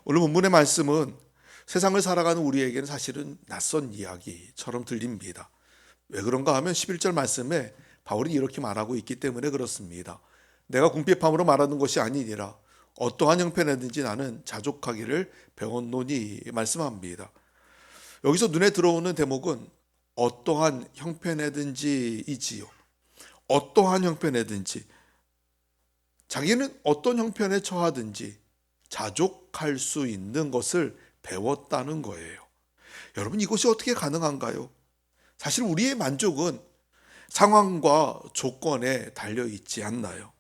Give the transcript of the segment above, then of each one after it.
오늘 본문의 말씀은 세상을 살아가는 우리에게는 사실은 낯선 이야기처럼 들립니다. 왜 그런가 하면 11절 말씀에 바울이 이렇게 말하고 있기 때문에 그렇습니다. 내가 궁핍함으로 말하는 것이 아니니라 어떠한 형편이든지 나는 자족하기를 배웠노니 말씀합니다. 여기서 눈에 들어오는 대목은 어떠한 형편이든지이지요. 어떠한 형편이든지 자기는 어떤 형편에 처하든지 자족할 수 있는 것을 배웠다는 거예요. 여러분, 이것이 어떻게 가능한가요? 사실 우리의 만족은 상황과 조건에 달려 있지 않나요?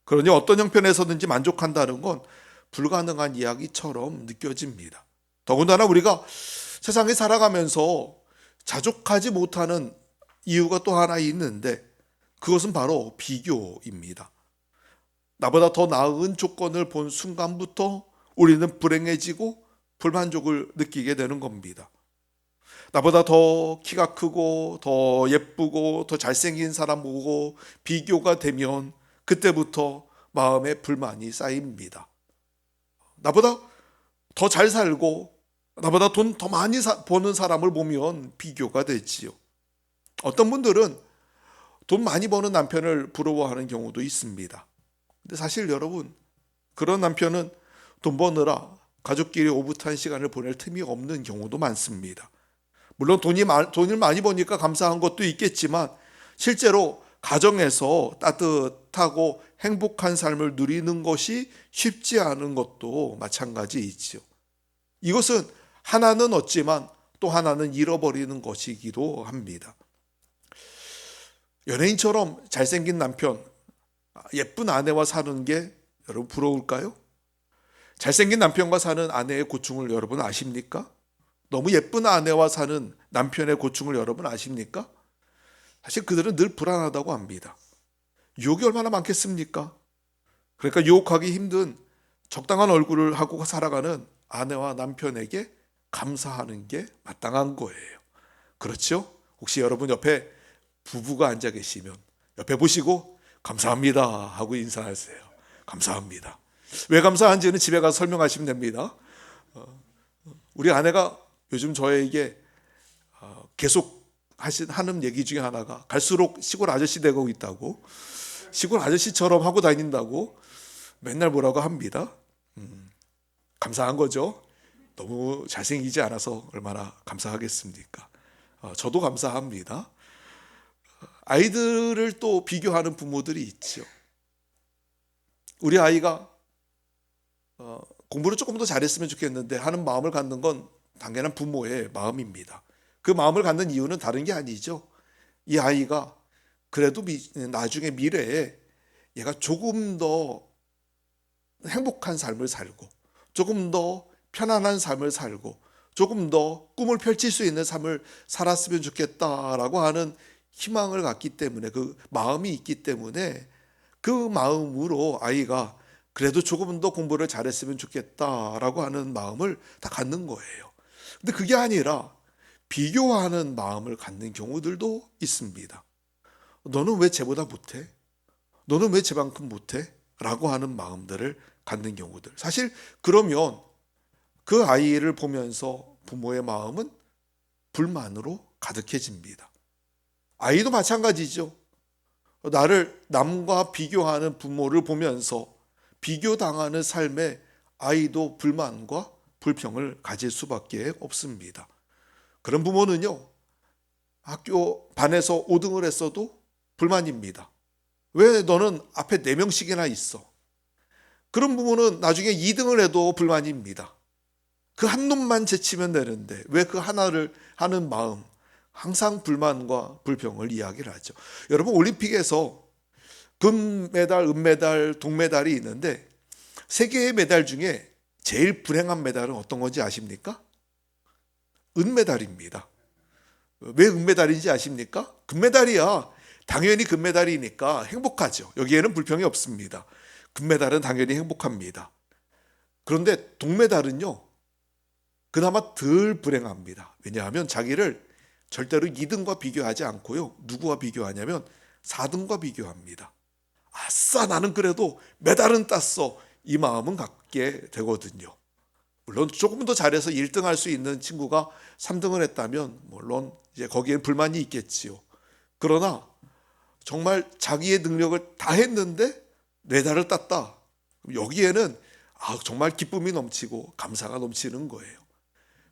그러니 어떤 형편에서든지 만족한다는 건 불가능한 이야기처럼 느껴집니다. 더군다나 우리가 세상에 살아가면서 자족하지 못하는 이유가 또 하나 있는데 그것은 바로 비교입니다. 나보다 더 나은 조건을 본 순간부터 우리는 불행해지고 불만족을 느끼게 되는 겁니다. 나보다 더 키가 크고 더 예쁘고 더 잘생긴 사람 보고 비교가 되면 그때부터 마음에 불만이 쌓입니다. 나보다 더 잘 살고 나보다 돈 더 많이 버는 사람을 보면 비교가 되지요. 어떤 분들은 돈 많이 버는 남편을 부러워하는 경우도 있습니다. 근데 사실 여러분, 그런 남편은 돈 버느라 가족끼리 오붓한 시간을 보낼 틈이 없는 경우도 많습니다. 물론 돈을 많이 버니까 감사한 것도 있겠지만 실제로 가정에서 따뜻하고 행복한 삶을 누리는 것이 쉽지 않은 것도 마찬가지이지요. 이것은 하나는 얻지만 또 하나는 잃어버리는 것이기도 합니다. 연예인처럼 잘생긴 남편, 예쁜 아내와 사는 게 여러분 부러울까요? 잘생긴 남편과 사는 아내의 고충을 여러분 아십니까? 너무 예쁜 아내와 사는 남편의 고충을 여러분 아십니까? 사실 그들은 늘 불안하다고 합니다. 유혹이 얼마나 많겠습니까? 그러니까 유혹하기 힘든 적당한 얼굴을 하고 살아가는 아내와 남편에게 감사하는 게 마땅한 거예요. 그렇죠? 혹시 여러분 옆에 부부가 앉아 계시면 옆에 보시고 감사합니다 하고 인사하세요. 감사합니다. 왜 감사한지는 집에 가서 설명하시면 됩니다. 우리 아내가 요즘 저에게 계속 하는 얘기 중에 하나가 갈수록 시골 아저씨 되고 있다고, 시골 아저씨처럼 하고 다닌다고 맨날 뭐라고 합니다. 감사한 거죠. 너무 잘생기지 않아서 얼마나 감사하겠습니까? 저도 감사합니다. 아이들을 또 비교하는 부모들이 있죠. 우리 아이가 공부를 조금 더 잘했으면 좋겠는데 하는 마음을 갖는 건 당연한 부모의 마음입니다. 그 마음을 갖는 이유는 다른 게 아니죠. 이 아이가 그래도 나중에 미래에 얘가 조금 더 행복한 삶을 살고 조금 더 편안한 삶을 살고 조금 더 꿈을 펼칠 수 있는 삶을 살았으면 좋겠다라고 하는 희망을 갖기 때문에, 그 마음이 있기 때문에 그 마음으로 아이가 그래도 조금 더 공부를 잘했으면 좋겠다라고 하는 마음을 다 갖는 거예요. 근데 그게 아니라 비교하는 마음을 갖는 경우들도 있습니다. 너는 왜 쟤보다 못해? 너는 왜 쟤만큼 못해? 라고 하는 마음들을 갖는 경우들. 사실 그러면 그 아이를 보면서 부모의 마음은 불만으로 가득해집니다. 아이도 마찬가지죠. 나를 남과 비교하는 부모를 보면서 비교당하는 삶에 아이도 불만과 불평을 가질 수밖에 없습니다. 그런 부모는요, 학교 반에서 5등을 했어도 불만입니다. 왜 너는 앞에 4명씩이나 있어? 그런 부모는 나중에 2등을 해도 불만입니다. 그 한 놈만 제치면 되는데 왜 그 하나를 하는 마음, 항상 불만과 불평을 이야기를 하죠. 여러분, 올림픽에서 금메달, 은메달, 동메달이 있는데 세 개의 메달 중에 제일 불행한 메달은 어떤 건지 아십니까? 은메달입니다. 왜 은메달인지 아십니까? 금메달이야. 당연히 금메달이니까 행복하죠. 여기에는 불평이 없습니다. 금메달은 당연히 행복합니다. 그런데 동메달은요, 그나마 덜 불행합니다. 왜냐하면 자기를 절대로 2등과 비교하지 않고요, 누구와 비교하냐면 4등과 비교합니다. 아싸, 나는 그래도 메달은 땄어, 이 마음은 갖게 되거든요. 물론 조금 더 잘해서 1등 할 수 있는 친구가 3등을 했다면 물론 이제 거기에 불만이 있겠지요. 그러나 정말 자기의 능력을 다 했는데 메달을 땄다. 여기에는 정말 기쁨이 넘치고 감사가 넘치는 거예요.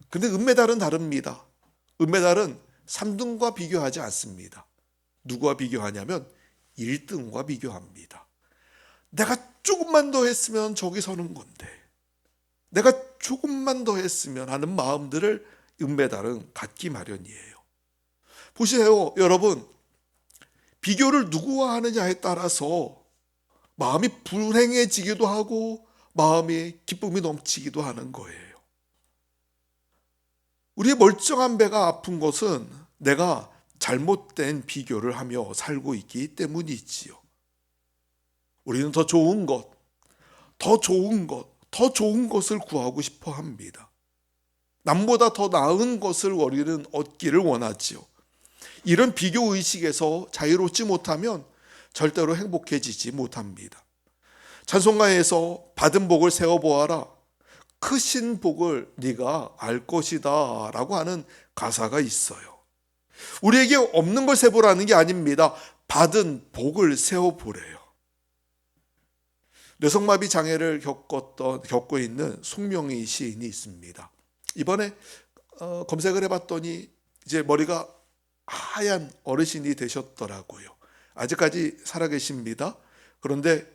근데 은메달은 다릅니다. 은메달은 3등과 비교하지 않습니다. 누구와 비교하냐면 1등과 비교합니다. 내가 조금만 더 했으면 저기 서는 건데, 내가 조금만 더 했으면 하는 마음들을 은메달은 갖기 마련이에요. 보세요, 여러분. 비교를 누구와 하느냐에 따라서 마음이 불행해지기도 하고 마음에 기쁨이 넘치기도 하는 거예요. 우리의 멀쩡한 배가 아픈 것은 내가 잘못된 비교를 하며 살고 있기 때문이지요. 우리는 더 좋은 것, 더 좋은 것, 더 좋은 것을 구하고 싶어 합니다. 남보다 더 나은 것을 우리는 얻기를 원하지요. 이런 비교 의식에서 자유롭지 못하면 절대로 행복해지지 못합니다. 찬송가에서 받은 복을 세어보아라. 크신 복을 네가 알 것이다 라고 하는 가사가 있어요. 우리에게 없는 걸 세보라는 게 아닙니다. 받은 복을 세어보래요. 뇌성마비 장애를 겪고 있는 송명희 시인이 있습니다. 이번에 검색을 해봤더니 이제 머리가 하얀 어르신이 되셨더라고요. 아직까지 살아계십니다. 그런데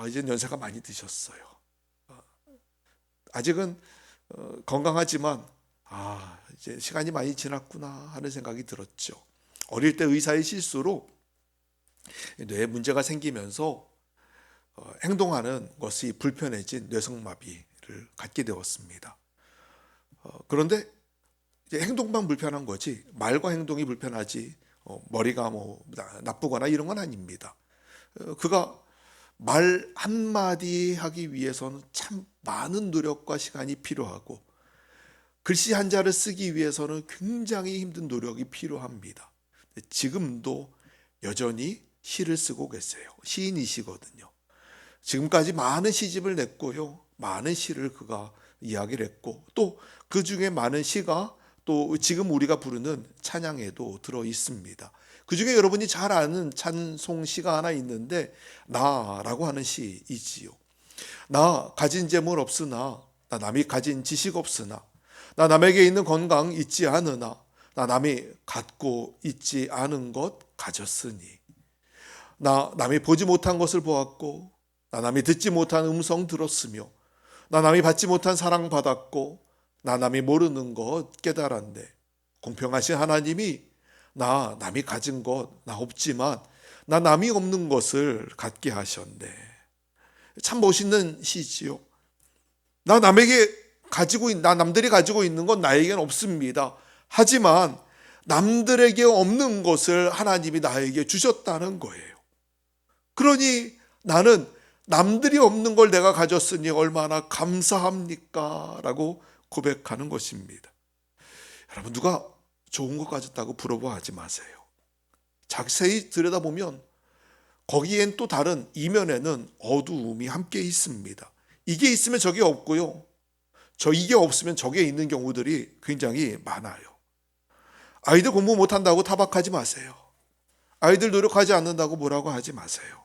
이제 연세가 많이 드셨어요. 아직은 건강하지만 이제 시간이 많이 지났구나 하는 생각이 들었죠. 어릴 때 의사의 실수로 뇌에 문제가 생기면서 행동하는 것이 불편해진 뇌성마비를 갖게 되었습니다. 그런데 이제 행동만 불편한 거지 말과 행동이 불편하지 머리가 나쁘거나 이런 건 아닙니다. 그가 말 한마디 하기 위해서는 참 많은 노력과 시간이 필요하고 글씨 한자를 쓰기 위해서는 굉장히 힘든 노력이 필요합니다. 지금도 여전히 시를 쓰고 계세요. 시인이시거든요. 지금까지 많은 시집을 냈고요. 많은 시를 그가 이야기를 했고 또 그 중에 많은 시가 또 지금 우리가 부르는 찬양에도 들어 있습니다. 그 중에 여러분이 잘 아는 찬송시가 하나 있는데 나라고 하는 시이지요. 나 가진 재물 없으나 나 남이 가진 지식 없으나 나 남에게 있는 건강 있지 않으나 나 남이 갖고 있지 않은 것 가졌으니 나 남이 보지 못한 것을 보았고 나 남이 듣지 못한 음성 들었으며 나 남이 받지 못한 사랑 받았고 나 남이 모르는 것 깨달았네. 공평하신 하나님이 나 남이 가진 것 나 없지만 나 남이 없는 것을 갖게 하셨네. 참 멋있는 시지요. 나 남들이 가지고 있는 건 나에겐 없습니다. 하지만 남들에게 없는 것을 하나님이 나에게 주셨다는 거예요. 그러니 나는 남들이 없는 걸 내가 가졌으니 얼마나 감사합니까? 라고 고백하는 것입니다. 여러분, 누가 좋은 것 가졌다고 부러워하지 마세요. 자세히 들여다보면 거기엔 또 다른 이면에는 어두움이 함께 있습니다. 이게 있으면 저게 없고요. 이게 없으면 저게 있는 경우들이 굉장히 많아요. 아이들 공부 못한다고 타박하지 마세요. 아이들 노력하지 않는다고 뭐라고 하지 마세요.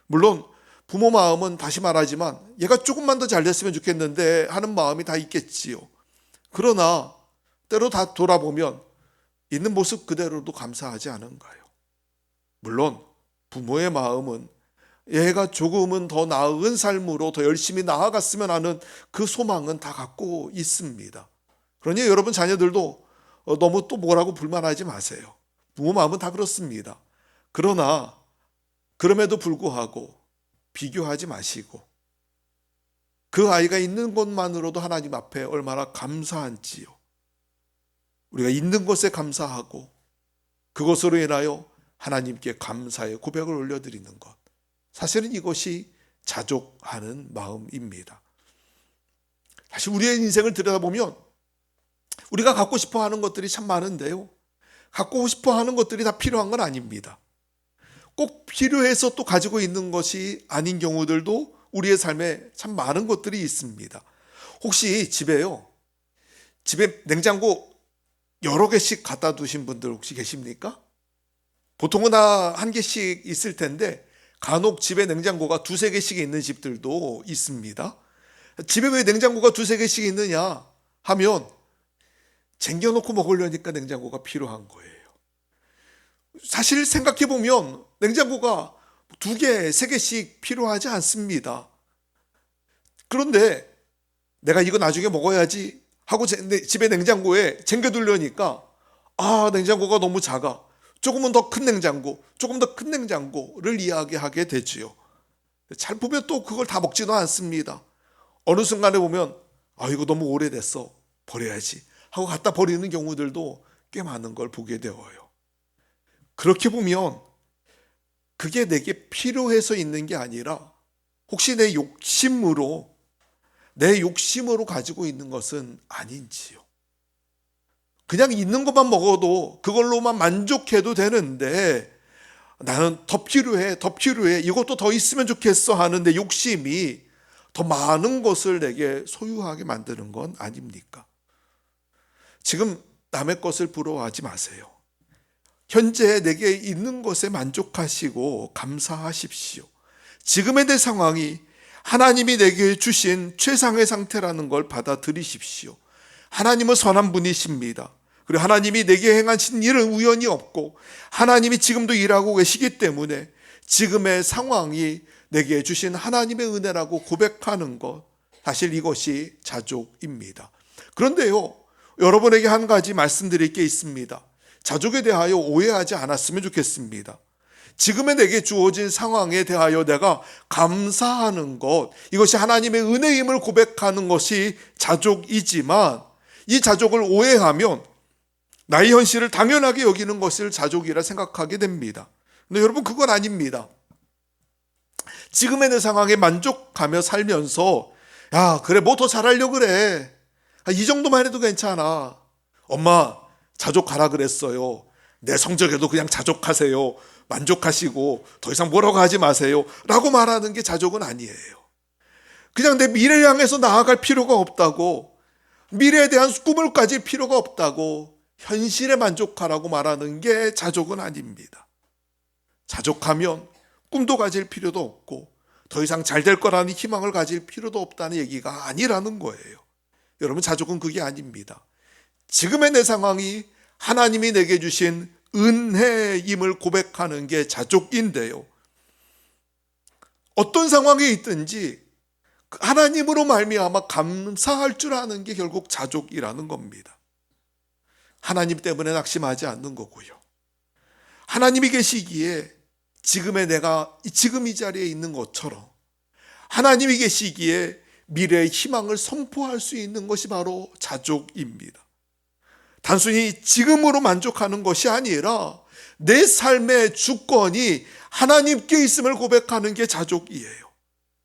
물론 부모 마음은 다시 말하지만 얘가 조금만 더 잘 됐으면 좋겠는데 하는 마음이 다 있겠지요. 그러나 때로 다 돌아보면 있는 모습 그대로도 감사하지 않은가요? 물론 부모의 마음은 얘가 조금은 더 나은 삶으로 더 열심히 나아갔으면 하는 그 소망은 다 갖고 있습니다. 그러니 여러분 자녀들도 너무 또 뭐라고 불만하지 마세요. 부모 마음은 다 그렇습니다. 그러나 그럼에도 불구하고 비교하지 마시고 그 아이가 있는 것만으로도 하나님 앞에 얼마나 감사한지요. 우리가 있는 것에 감사하고 그것으로 인하여 하나님께 감사의 고백을 올려드리는 것. 사실은 이것이 자족하는 마음입니다. 사실 우리의 인생을 들여다보면 우리가 갖고 싶어 하는 것들이 참 많은데요. 갖고 싶어 하는 것들이 다 필요한 건 아닙니다. 꼭 필요해서 또 가지고 있는 것이 아닌 경우들도 우리의 삶에 참 많은 것들이 있습니다. 혹시 집에 냉장고 여러 개씩 갖다 두신 분들 혹시 계십니까? 보통은 다 한 개씩 있을 텐데 간혹 집에 냉장고가 두세 개씩 있는 집들도 있습니다. 집에 왜 냉장고가 두세 개씩 있느냐 하면 쟁여놓고 먹으려니까 냉장고가 필요한 거예요. 사실 생각해 보면 냉장고가 두 개, 세 개씩 필요하지 않습니다. 그런데 내가 이거 나중에 먹어야지 하고 집에 냉장고에 쟁여두려니까 냉장고가 너무 작아. 조금은 더 큰 냉장고, 조금 더 큰 냉장고를 이야기하게 되지요. 잘 보면 또 그걸 다 먹지도 않습니다. 어느 순간에 보면 이거 너무 오래됐어. 버려야지 하고 갖다 버리는 경우들도 꽤 많은 걸 보게 되어요. 그렇게 보면 그게 내게 필요해서 있는 게 아니라 혹시 내 욕심으로 가지고 있는 것은 아닌지요. 그냥 있는 것만 먹어도 그걸로만 만족해도 되는데 나는 더 필요해 이것도 더 있으면 좋겠어 하는데 욕심이 더 많은 것을 내게 소유하게 만드는 건 아닙니까? 지금 남의 것을 부러워하지 마세요. 현재 내게 있는 것에 만족하시고 감사하십시오. 지금의 내 상황이 하나님이 내게 주신 최상의 상태라는 걸 받아들이십시오. 하나님은 선한 분이십니다. 그리고 하나님이 내게 행하신 일은 우연이 없고 하나님이 지금도 일하고 계시기 때문에 지금의 상황이 내게 주신 하나님의 은혜라고 고백하는 것, 사실 이것이 자족입니다. 그런데요, 여러분에게 한 가지 말씀드릴 게 있습니다. 자족에 대하여 오해하지 않았으면 좋겠습니다. 지금의 내게 주어진 상황에 대하여 내가 감사하는 것, 이것이 하나님의 은혜임을 고백하는 것이 자족이지만 이 자족을 오해하면 나의 현실을 당연하게 여기는 것을 자족이라 생각하게 됩니다. 근데 여러분, 그건 아닙니다. 지금의 내 상황에 만족하며 살면서 그래, 뭐 더 잘하려고 그래. 이 정도만 해도 괜찮아. 엄마, 자족하라 그랬어요. 내 성적에도 그냥 자족하세요. 만족하시고 더 이상 뭐라고 하지 마세요. 라고 말하는 게 자족은 아니에요. 그냥 내 미래를 향해서 나아갈 필요가 없다고, 미래에 대한 꿈을 가질 필요가 없다고, 현실에 만족하라고 말하는 게 자족은 아닙니다. 자족하면 꿈도 가질 필요도 없고 더 이상 잘 될 거라는 희망을 가질 필요도 없다는 얘기가 아니라는 거예요. 여러분, 자족은 그게 아닙니다. 지금의 내 상황이 하나님이 내게 주신 은혜임을 고백하는 게 자족인데요. 어떤 상황에 있든지 하나님으로 말미암아 감사할 줄 아는 게 결국 자족이라는 겁니다. 하나님 때문에 낙심하지 않는 거고요. 하나님이 계시기에 지금의 내가 지금 이 자리에 있는 것처럼 하나님이 계시기에 미래의 희망을 선포할 수 있는 것이 바로 자족입니다. 단순히 지금으로 만족하는 것이 아니라 내 삶의 주권이 하나님께 있음을 고백하는 게 자족이에요.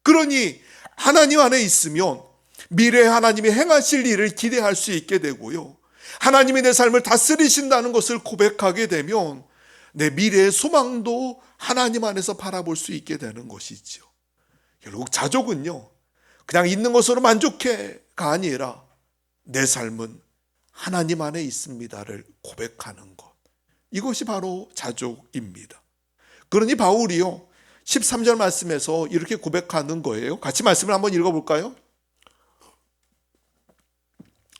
그러니 하나님 안에 있으면 미래에 하나님이 행하실 일을 기대할 수 있게 되고요. 하나님이 내 삶을 다스리신다는 것을 고백하게 되면 내 미래의 소망도 하나님 안에서 바라볼 수 있게 되는 것이죠. 결국 자족은요, 그냥 있는 것으로 만족해가 아니라 내 삶은 하나님 안에 있습니다를 고백하는 것, 이것이 바로 자족입니다. 그러니 바울이요 13절 말씀에서 이렇게 고백하는 거예요. 같이 말씀을 한번 읽어볼까요?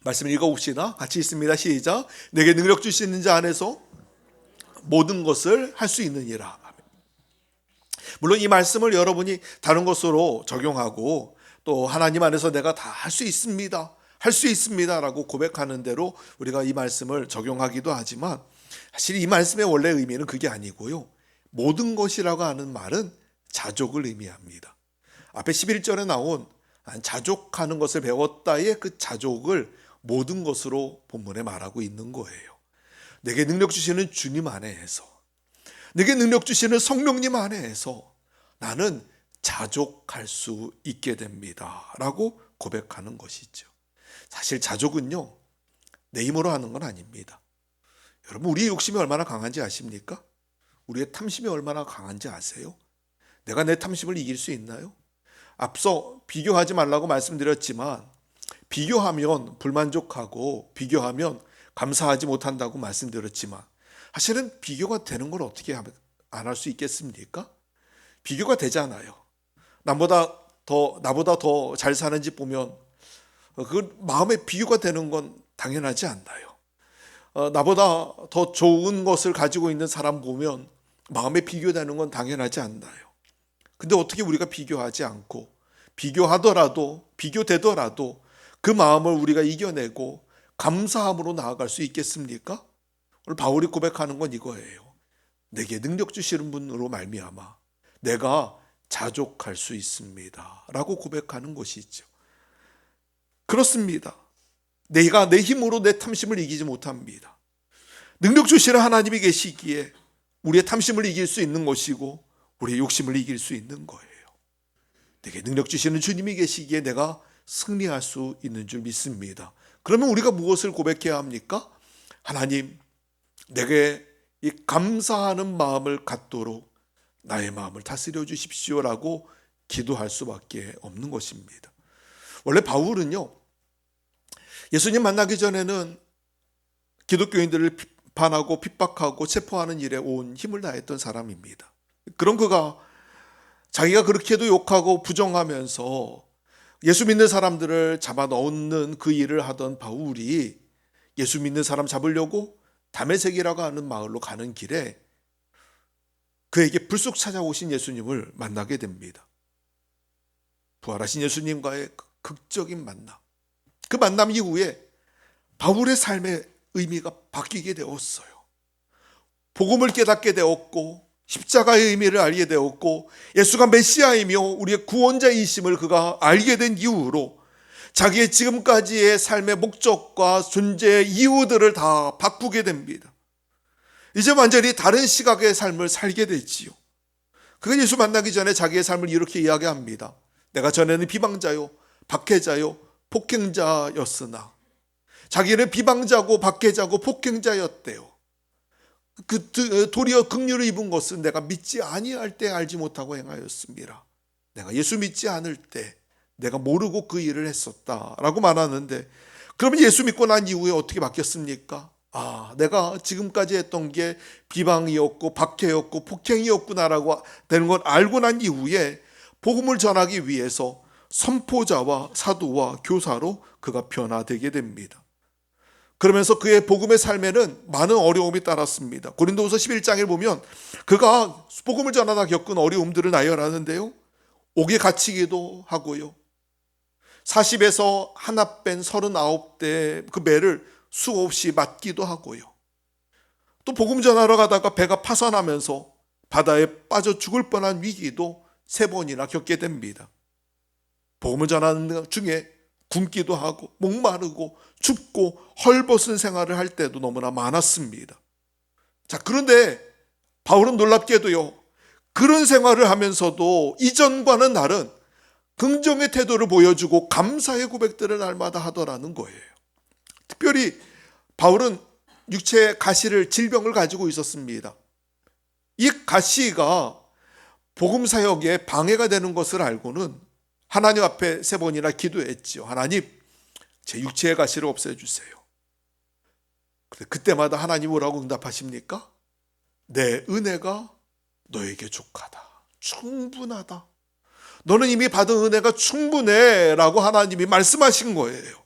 말씀을 읽어봅시다. 같이 있습니다. 시작. 내게 능력 주시는 자 안에서 모든 것을 할 수 있느니라. 물론 이 말씀을 여러분이 다른 것으로 적용하고 또 하나님 안에서 내가 다 할 수 있습니다, 할 수 있습니다라고 고백하는 대로 우리가 이 말씀을 적용하기도 하지만 사실 이 말씀의 원래 의미는 그게 아니고요. 모든 것이라고 하는 말은 자족을 의미합니다. 앞에 11절에 나온 자족하는 것을 배웠다의 그 자족을 모든 것으로 본문에 말하고 있는 거예요. 내게 능력 주시는 주님 안에서, 내게 능력 주시는 성령님 안에서 나는 자족할 수 있게 됩니다 라고 고백하는 것이죠. 사실 자족은요, 내 힘으로 하는 건 아닙니다. 여러분, 우리의 욕심이 얼마나 강한지 아십니까? 우리의 탐심이 얼마나 강한지 아세요? 내가 내 탐심을 이길 수 있나요? 앞서 비교하지 말라고 말씀드렸지만 비교하면 불만족하고 비교하면 감사하지 못한다고 말씀드렸지만 사실은 비교가 되는 걸 어떻게 안 할 수 있겠습니까? 비교가 되잖아요. 나보다 더 잘 사는 집 보면 그 마음에 비교가 되는 건 당연하지 않나요? 나보다 더 좋은 것을 가지고 있는 사람 보면 마음에 비교되는 건 당연하지 않나요? 근데 어떻게 우리가 비교하지 않고 비교되더라도 그 마음을 우리가 이겨내고 감사함으로 나아갈 수 있겠습니까? 오늘 바울이 고백하는 건 이거예요. 내게 능력 주시는 분으로 말미암아 내가 자족할 수 있습니다 라고 고백하는 것이죠. 그렇습니다. 내가 내 힘으로 내 탐심을 이기지 못합니다. 능력 주시는 하나님이 계시기에 우리의 탐심을 이길 수 있는 것이고 우리의 욕심을 이길 수 있는 거예요. 내게 능력 주시는 주님이 계시기에 내가 승리할 수 있는 줄 믿습니다. 그러면 우리가 무엇을 고백해야 합니까? 하나님, 내게 이 감사하는 마음을 갖도록 나의 마음을 다스려 주십시오라고 기도할 수밖에 없는 것입니다. 원래 바울은요, 예수님 만나기 전에는 기독교인들을 비판하고 핍박하고 체포하는 일에 온 힘을 다했던 사람입니다. 그런 그가 자기가 그렇게도 욕하고 부정하면서 예수 믿는 사람들을 잡아 넣는 그 일을 하던 바울이 예수 믿는 사람 잡으려고 다메섹이라고 하는 마을로 가는 길에 그에게 불쑥 찾아오신 예수님을 만나게 됩니다. 부활하신 예수님과의 극적인 만남. 그 만남 이후에 바울의 삶의 의미가 바뀌게 되었어요. 복음을 깨닫게 되었고 십자가의 의미를 알게 되었고 예수가 메시아이며 우리의 구원자이심을 그가 알게 된 이후로 자기의 지금까지의 삶의 목적과 존재의 이유들을 다 바꾸게 됩니다. 이제 완전히 다른 시각의 삶을 살게 되지요. 그가 예수 만나기 전에 자기의 삶을 이렇게 이야기합니다. 내가 전에는 비방자요, 박해자요, 폭행자였으나 자기는 비방자고 박해자고 폭행자였대요. 도리어 긍휼을 입은 것은 내가 믿지 아니할 때 알지 못하고 행하였습니다. 내가 예수 믿지 않을 때 내가 모르고 그 일을 했었다라고 말하는데, 그러면 예수 믿고 난 이후에 어떻게 바뀌었습니까? 내가 지금까지 했던 게 비방이었고 박해였고 폭행이었구나라고 되는 걸 알고 난 이후에 복음을 전하기 위해서 선포자와 사도와 교사로 그가 변화되게 됩니다. 그러면서 그의 복음의 삶에는 많은 어려움이 따랐습니다. 고린도후서 11장에 보면 그가 복음을 전하다 겪은 어려움들을 나열하는데요. 옥에 갇히기도 하고요. 40에서 하나 뺀 39대 그 매를 수없이 맞기도 하고요. 또 복음 전하러 가다가 배가 파산하면서 바다에 빠져 죽을 뻔한 위기도 3번이나 겪게 됩니다. 복음을 전하는 중에 굶기도 하고 목마르고 춥고 헐벗은 생활을 할 때도 너무나 많았습니다. 자, 그런데 바울은 놀랍게도요, 그런 생활을 하면서도 이전과는 다른 긍정의 태도를 보여주고 감사의 고백들을 날마다 하더라는 거예요. 특별히 바울은 육체의 가시를 질병을 가지고 있었습니다. 이 가시가 복음 사역에 방해가 되는 것을 알고는 하나님 앞에 3번이나 기도했지요. 하나님, 제 육체의 가시를 없애주세요. 그때마다 하나님 뭐라고 응답하십니까? 내 은혜가 너에게 족하다. 충분하다. 너는 이미 받은 은혜가 충분해 라고 하나님이 말씀하신 거예요.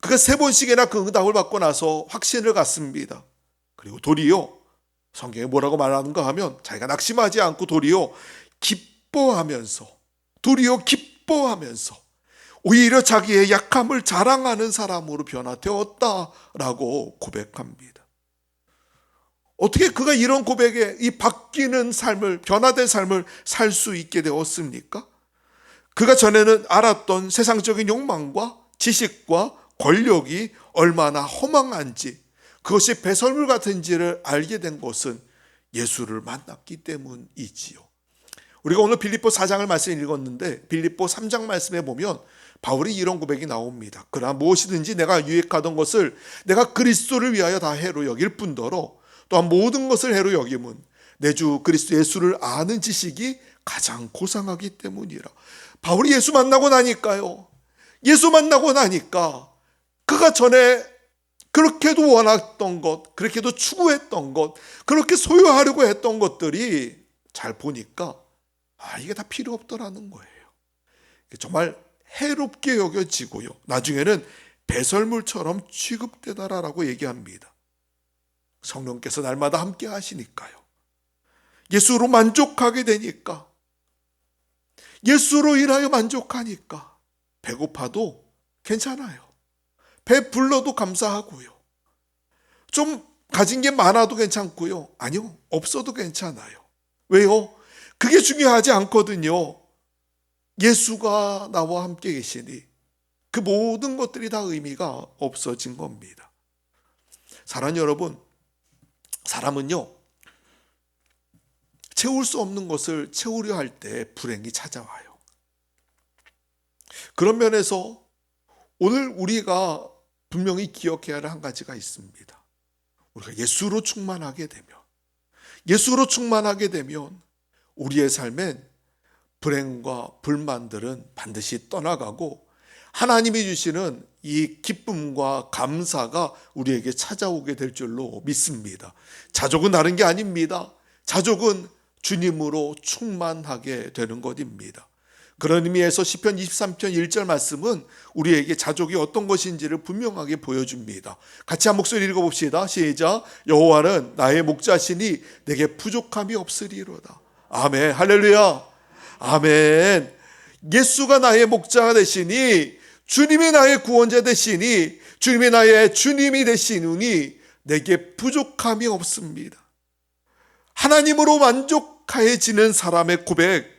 그가 3번씩이나 그 응답을 받고 나서 확신을 갖습니다. 그리고 도리어 성경에 뭐라고 말하는가 하면 자기가 낙심하지 않고 도리어 기뻐하면서 오히려 자기의 약함을 자랑하는 사람으로 변화되었다라고 고백합니다. 어떻게 그가 이런 고백에 이 바뀌는 삶을, 변화된 삶을 살 수 있게 되었습니까? 그가 전에는 알았던 세상적인 욕망과 지식과 권력이 얼마나 허망한지, 그것이 배설물 같은지를 알게 된 것은 예수를 만났기 때문이지요. 우리가 오늘 빌립보 4장을 말씀 읽었는데 빌립보 3장 말씀에 보면 바울이 이런 고백이 나옵니다. 그러나 무엇이든지 내가 유익하던 것을 내가 그리스도를 위하여 다 해로 여길 뿐더러 또한 모든 것을 해로 여김은 내 주 그리스도 예수를 아는 지식이 가장 고상하기 때문이라. 바울이 예수 만나고 나니까요, 예수 만나고 나니까 그가 전에 그렇게도 원했던 것, 그렇게도 추구했던 것, 그렇게 소유하려고 했던 것들이 잘 보니까 이게 다 필요 없더라는 거예요. 정말 해롭게 여겨지고요. 나중에는 배설물처럼 취급되더라라고 얘기합니다. 성령께서 날마다 함께 하시니까요. 예수로 만족하게 되니까, 예수로 인하여 만족하니까 배고파도 괜찮아요. 배 불러도 감사하고요. 좀 가진 게 많아도 괜찮고요. 아니요, 없어도 괜찮아요. 왜요? 그게 중요하지 않거든요. 예수가 나와 함께 계시니 그 모든 것들이 다 의미가 없어진 겁니다. 사랑하는 여러분, 사람은요, 채울 수 없는 것을 채우려 할 때 불행이 찾아와요. 그런 면에서 오늘 우리가 분명히 기억해야 할 한 가지가 있습니다. 우리가 예수로 충만하게 되면 우리의 삶엔 불행과 불만들은 반드시 떠나가고 하나님이 주시는 이 기쁨과 감사가 우리에게 찾아오게 될 줄로 믿습니다. 자족은 다른 게 아닙니다. 자족은 주님으로 충만하게 되는 것입니다. 그런 의미에서 시편 23편 1절 말씀은 우리에게 자족이 어떤 것인지를 분명하게 보여줍니다. 같이 한 목소리 읽어봅시다. 시작. 여호와는 나의 목자시니 내게 부족함이 없으리로다. 아멘. 할렐루야. 아멘. 예수가 나의 목자가 되시니, 주님이 나의 구원자 되시니, 주님이 나의 주님이 되시느니 내게 부족함이 없습니다. 하나님으로 만족해지는 사람의 고백,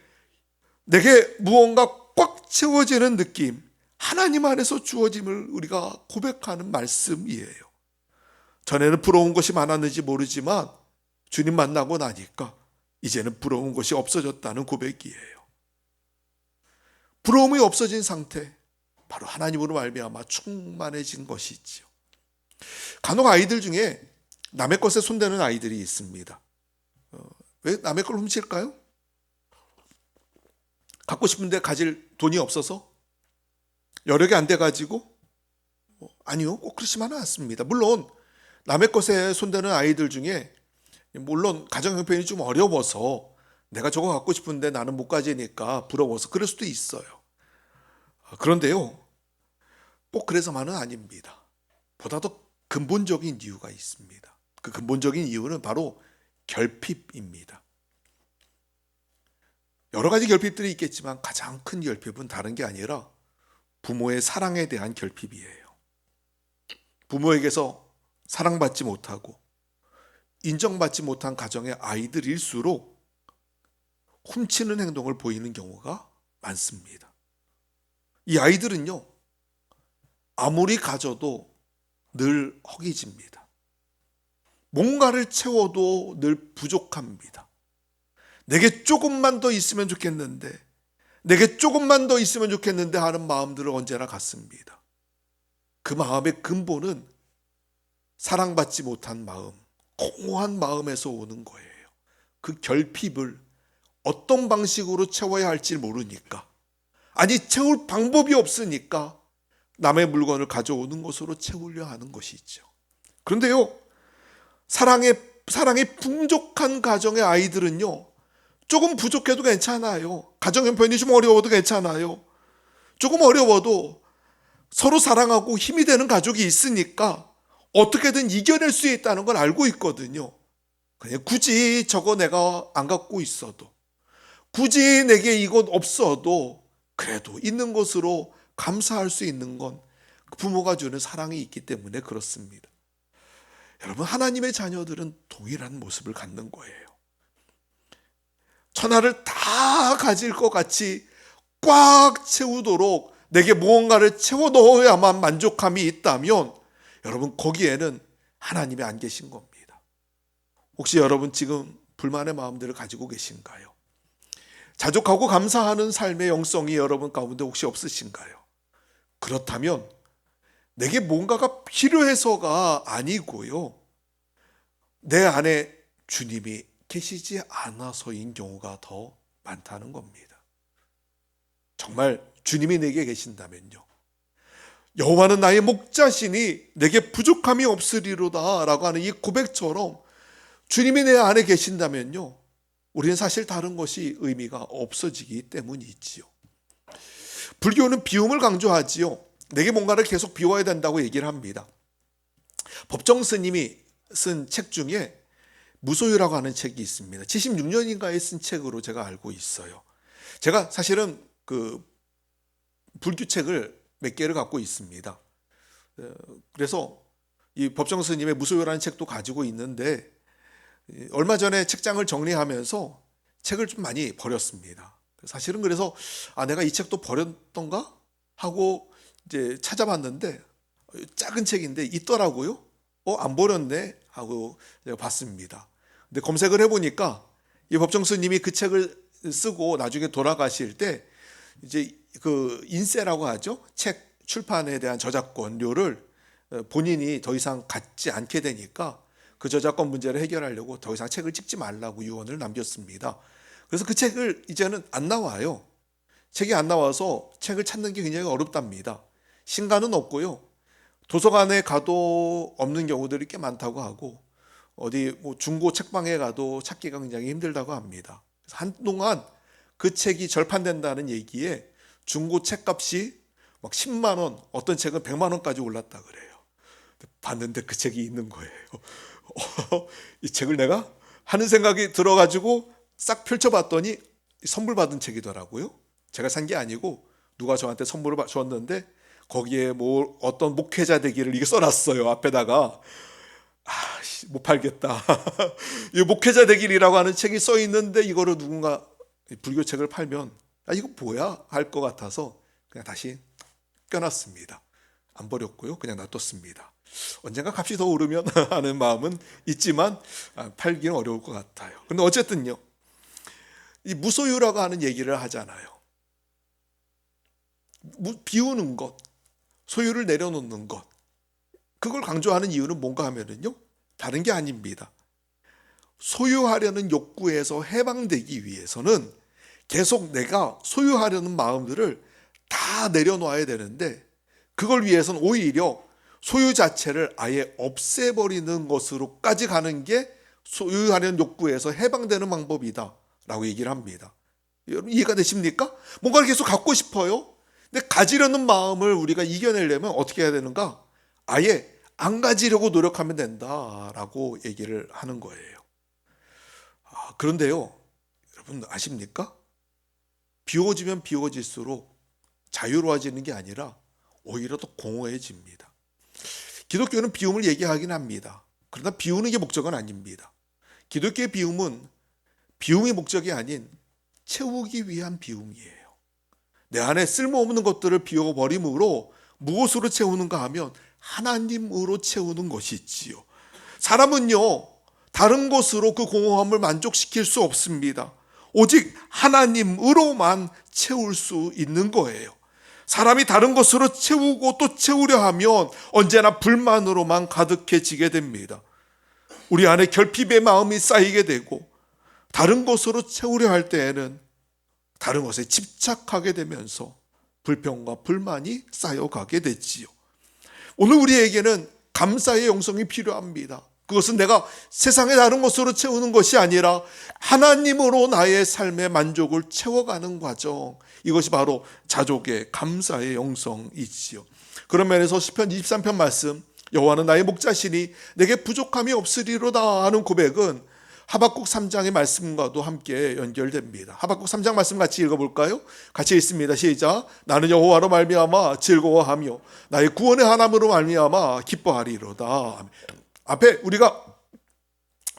내게 무언가 꽉 채워지는 느낌, 하나님 안에서 주어짐을 우리가 고백하는 말씀이에요. 전에는 부러운 것이 많았는지 모르지만 주님 만나고 나니까 이제는 부러운 것이 없어졌다는 고백이에요. 부러움이 없어진 상태, 바로 하나님으로 말미암아 충만해진 것이지요. 간혹 아이들 중에 남의 것에 손대는 아이들이 있습니다. 왜 남의 걸 훔칠까요? 갖고 싶은데 가질 돈이 없어서? 여력이 안 돼가지고? 아니요, 꼭 그렇지만은 않습니다. 물론 남의 것에 손대는 아이들 중에 물론 가정 형편이 좀 어려워서 내가 저거 갖고 싶은데 나는 못 가지니까 부러워서 그럴 수도 있어요. 그런데요, 꼭 그래서만은 아닙니다. 보다 더 근본적인 이유가 있습니다. 그 근본적인 이유는 바로 결핍입니다. 여러 가지 결핍들이 있겠지만 가장 큰 결핍은 다른 게 아니라 부모의 사랑에 대한 결핍이에요. 부모에게서 사랑받지 못하고 인정받지 못한 가정의 아이들일수록 훔치는 행동을 보이는 경우가 많습니다. 이 아이들은요, 아무리 가져도 늘 허기집니다. 뭔가를 채워도 늘 부족합니다. 내게 조금만 더 있으면 좋겠는데, 내게 조금만 더 있으면 좋겠는데 하는 마음들을 언제나 갖습니다. 그 마음의 근본은 사랑받지 못한 마음, 공허한 마음에서 오는 거예요. 그 결핍을 어떤 방식으로 채워야 할지 모르니까, 아니 채울 방법이 없으니까 남의 물건을 가져오는 것으로 채우려 하는 것이죠. 그런데요, 사랑이 풍족한 가정의 아이들은요, 조금 부족해도 괜찮아요. 가정 형편이 좀 어려워도 괜찮아요. 조금 어려워도 서로 사랑하고 힘이 되는 가족이 있으니까 어떻게든 이겨낼 수 있다는 걸 알고 있거든요. 그냥 굳이 저거 내가 안 갖고 있어도, 굳이 내게 이것 없어도 그래도 있는 것으로 감사할 수 있는 건 부모가 주는 사랑이 있기 때문에 그렇습니다. 여러분, 하나님의 자녀들은 동일한 모습을 갖는 거예요. 천하를 다 가질 것 같이 꽉 채우도록 내게 무언가를 채워 넣어야만 만족함이 있다면 여러분, 거기에는 하나님이 안 계신 겁니다. 혹시 여러분 지금 불만의 마음들을 가지고 계신가요? 자족하고 감사하는 삶의 영성이 여러분 가운데 혹시 없으신가요? 그렇다면 내게 뭔가가 필요해서가 아니고요, 내 안에 주님이 계시지 않아서인 경우가 더 많다는 겁니다. 정말 주님이 내게 계신다면요, 여호와는 나의 목자시니 내게 부족함이 없으리로다 라고 하는 이 고백처럼 주님이 내 안에 계신다면요, 우리는 사실 다른 것이 의미가 없어지기 때문이지요. 불교는 비움을 강조하지요. 내게 뭔가를 계속 비워야 된다고 얘기를 합니다. 법정 스님이 쓴 책 중에 무소유라고 하는 책이 있습니다. 76년인가에 쓴 책으로 제가 알고 있어요. 제가 사실은 그 불교책을 몇 개를 갖고 있습니다. 그래서 이 법정 스님의 무소유라는 책도 가지고 있는데, 얼마 전에 책장을 정리하면서 책을 좀 많이 버렸습니다. 사실은 그래서 내가 이 책도 버렸던가 하고 이제 찾아봤는데 작은 책인데 있더라고요. 안 버렸네 하고 제가 봤습니다. 근데 검색을 해보니까 이 법정 스님이 그 책을 쓰고 나중에 돌아가실 때 이제 그 인세라고 하죠. 책 출판에 대한 저작권료를 본인이 더 이상 갖지 않게 되니까 그 저작권 문제를 해결하려고 더 이상 책을 찍지 말라고 유언을 남겼습니다. 그래서 그 책을 이제는 안 나와요. 책이 안 나와서 책을 찾는 게 굉장히 어렵답니다. 신간은 없고요. 도서관에 가도 없는 경우들이 꽤 많다고 하고, 어디 뭐 중고 책방에 가도 찾기가 굉장히 힘들다고 합니다. 그래서 한동안 그 책이 절판된다는 얘기에 중고 책값이 막 10만 원, 어떤 책은 100만 원까지 올랐다 그래요. 봤는데 그 책이 있는 거예요. 이 책을 내가 하는 생각이 들어가지고 싹 펼쳐봤더니 선물 받은 책이더라고요. 제가 산 게 아니고 누가 저한테 선물을 줬는데 거기에 뭐 어떤 목회자 되기를 이게 써놨어요. 앞에다가 못 팔겠다. 이 목회자 되기이라고 하는 책이 써 있는데 이거를 누군가 불교책을 팔면 이거 뭐야 할 것 같아서 그냥 다시 껴놨습니다. 안 버렸고요. 그냥 놔뒀습니다. 언젠가 값이 더 오르면 하는 마음은 있지만 팔기는 어려울 것 같아요. 근데 어쨌든요, 이 무소유라고 하는 얘기를 하잖아요. 비우는 것, 소유를 내려놓는 것, 그걸 강조하는 이유는 뭔가 하면은요, 다른 게 아닙니다. 소유하려는 욕구에서 해방되기 위해서는 계속 내가 소유하려는 마음들을 다 내려놔야 되는데, 그걸 위해서는 오히려 소유 자체를 아예 없애버리는 것으로까지 가는 게 소유하려는 욕구에서 해방되는 방법이다 라고 얘기를 합니다. 여러분 이해가 되십니까? 뭔가를 계속 갖고 싶어요. 근데 가지려는 마음을 우리가 이겨내려면 어떻게 해야 되는가? 아예 안 가지려고 노력하면 된다라고 얘기를 하는 거예요. 그런데요, 여러분 아십니까? 비워지면 비워질수록 자유로워지는 게 아니라 오히려 더 공허해집니다. 기독교는 비움을 얘기하긴 합니다. 그러나 비우는 게 목적은 아닙니다. 기독교의 비움은 비움이 목적이 아닌 채우기 위한 비움이에요. 내 안에 쓸모없는 것들을 비워버림으로 무엇으로 채우는가 하면 하나님으로 채우는 것이지요. 사람은요, 다른 것으로 그 공허함을 만족시킬 수 없습니다. 오직 하나님으로만 채울 수 있는 거예요. 사람이 다른 것으로 채우고 또 채우려 하면 언제나 불만으로만 가득해지게 됩니다. 우리 안에 결핍의 마음이 쌓이게 되고 다른 것으로 채우려 할 때에는 다른 것에 집착하게 되면서 불평과 불만이 쌓여가게 되지요. 오늘 우리에게는 감사의 영성이 필요합니다. 그것은 내가 세상의 다른 것으로 채우는 것이 아니라 하나님으로 나의 삶의 만족을 채워가는 과정, 이것이 바로 자족의 감사의 영성이지요. 그런 면에서 시편 23편 말씀, 여호와는 나의 목자시니 내게 부족함이 없으리로다 하는 고백은 하박국 3장의 말씀과도 함께 연결됩니다. 하박국 3장 말씀 같이 읽어볼까요? 같이 읽습니다. 시작. 나는 여호와로 말미암아 즐거워하며 나의 구원의 하나님으로 말미암아 기뻐하리로다. 앞에 우리가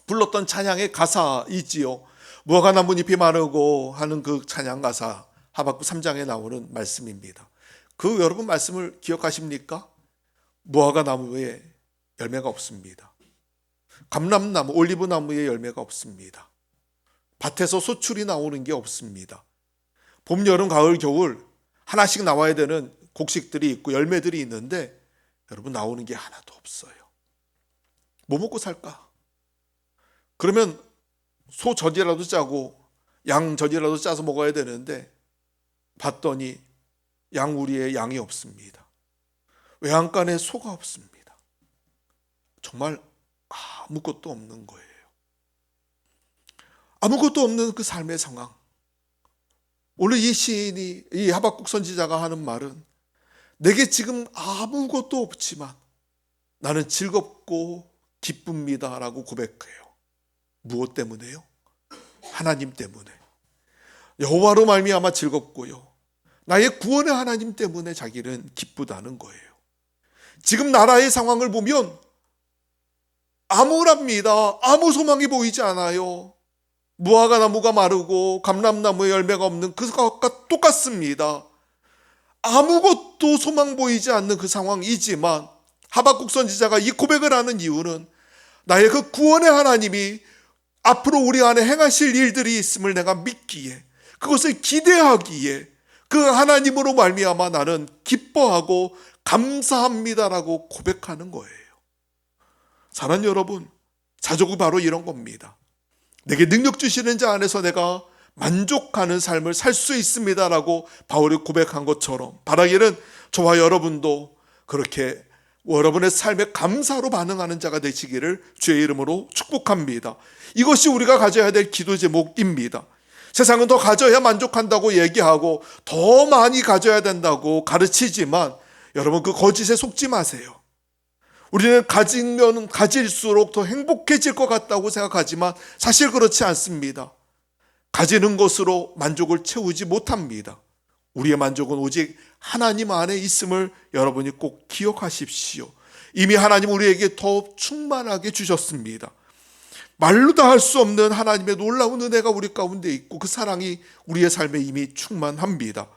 불렀던 찬양의 가사이지요. 무화과 나뭇잎이 마르고 하는 그 찬양 가사, 하박국 3장에 나오는 말씀입니다. 그 여러분 말씀을 기억하십니까? 무화과 나무에 열매가 없습니다. 감람나무, 올리브나무에 열매가 없습니다. 밭에서 소출이 나오는 게 없습니다. 봄, 여름, 가을, 겨울 하나씩 나와야 되는 곡식들이 있고 열매들이 있는데 여러분 나오는 게 하나도 없어요. 뭐 먹고 살까? 그러면 소 젖이라도 짜고 양 젖이라도 짜서 먹어야 되는데 봤더니 양우리에 양이 없습니다. 외양간에 소가 없습니다. 정말 아무것도 없는 거예요. 아무것도 없는 그 삶의 상황. 오늘 이 시인이, 이 하박국 선지자가 하는 말은 내게 지금 아무것도 없지만 나는 즐겁고 기쁩니다 라고 고백해요. 무엇 때문에요? 하나님 때문에. 여호와로 말미암아 즐겁고요, 나의 구원의 하나님 때문에 자기는 기쁘다는 거예요. 지금 나라의 상황을 보면 암울합니다. 아무 소망이 보이지 않아요. 무화과 나무가 마르고 감람나무에 열매가 없는 그것과 똑같습니다. 아무것도 소망 보이지 않는 그 상황이지만 하박국 선지자가 이 고백을 하는 이유는 나의 그 구원의 하나님이 앞으로 우리 안에 행하실 일들이 있음을 내가 믿기에, 그것을 기대하기에 그 하나님으로 말미암아 나는 기뻐하고 감사합니다라고 고백하는 거예요. 사랑하는 여러분, 자족이 바로 이런 겁니다. 내게 능력 주시는 자 안에서 내가 만족하는 삶을 살 수 있습니다라고 바울이 고백한 것처럼 바라기는 저와 여러분도 그렇게 여러분의 삶에 감사로 반응하는 자가 되시기를 주의 이름으로 축복합니다. 이것이 우리가 가져야 될 기도 제목입니다. 세상은 더 가져야 만족한다고 얘기하고 더 많이 가져야 된다고 가르치지만 여러분, 그 거짓에 속지 마세요. 우리는 가지면 가질수록 더 행복해질 것 같다고 생각하지만 사실 그렇지 않습니다. 가지는 것으로 만족을 채우지 못합니다. 우리의 만족은 오직 하나님 안에 있음을 여러분이 꼭 기억하십시오. 이미 하나님 우리에게 더 충만하게 주셨습니다. 말로 다 할 수 없는 하나님의 놀라운 은혜가 우리 가운데 있고 그 사랑이 우리의 삶에 이미 충만합니다.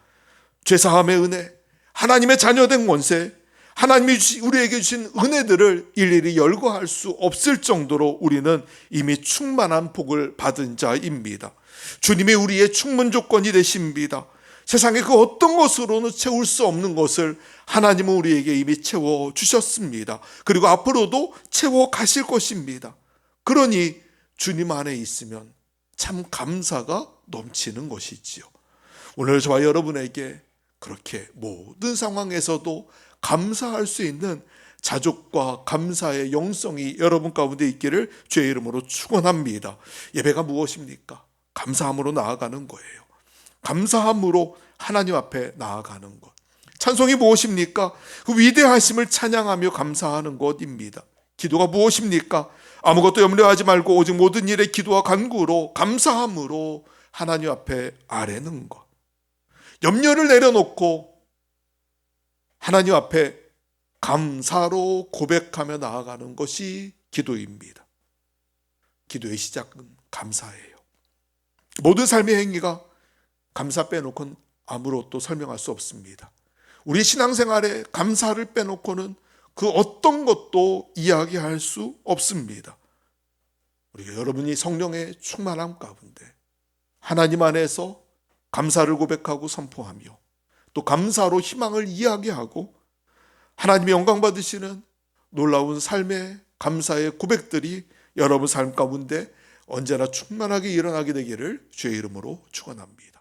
죄사함의 은혜, 하나님의 자녀된 권세, 하나님이 우리에게 주신 은혜들을 일일이 열거할 수 없을 정도로 우리는 이미 충만한 복을 받은 자입니다. 주님이 우리의 충분 조건이 되십니다. 세상의 그 어떤 것으로는 채울 수 없는 것을 하나님은 우리에게 이미 채워주셨습니다. 그리고 앞으로도 채워 가실 것입니다. 그러니 주님 안에 있으면 참 감사가 넘치는 것이지요. 오늘 저와 여러분에게 그렇게 모든 상황에서도 감사할 수 있는 자족과 감사의 영성이 여러분 가운데 있기를 주의 이름으로 축원합니다. 예배가 무엇입니까? 감사함으로 나아가는 거예요. 감사함으로 하나님 앞에 나아가는 것. 찬송이 무엇입니까? 그 위대하심을 찬양하며 감사하는 것입니다. 기도가 무엇입니까? 아무것도 염려하지 말고 오직 모든 일에 기도와 간구로 감사함으로 하나님 앞에 아뢰는 것. 염려를 내려놓고 하나님 앞에 감사로 고백하며 나아가는 것이 기도입니다. 기도의 시작은 감사예요. 모든 삶의 행위가 감사 빼놓고는 아무것도 설명할 수 없습니다. 우리 신앙생활에 감사를 빼놓고는 그 어떤 것도 이야기할 수 없습니다. 우리가 여러분이 성령의 충만함 가운데 하나님 안에서 감사를 고백하고 선포하며 또 감사로 희망을 이야기하고 하나님의 영광 받으시는 놀라운 삶의 감사의 고백들이 여러분 삶 가운데 언제나 충만하게 일어나게 되기를 주의 이름으로 축원합니다.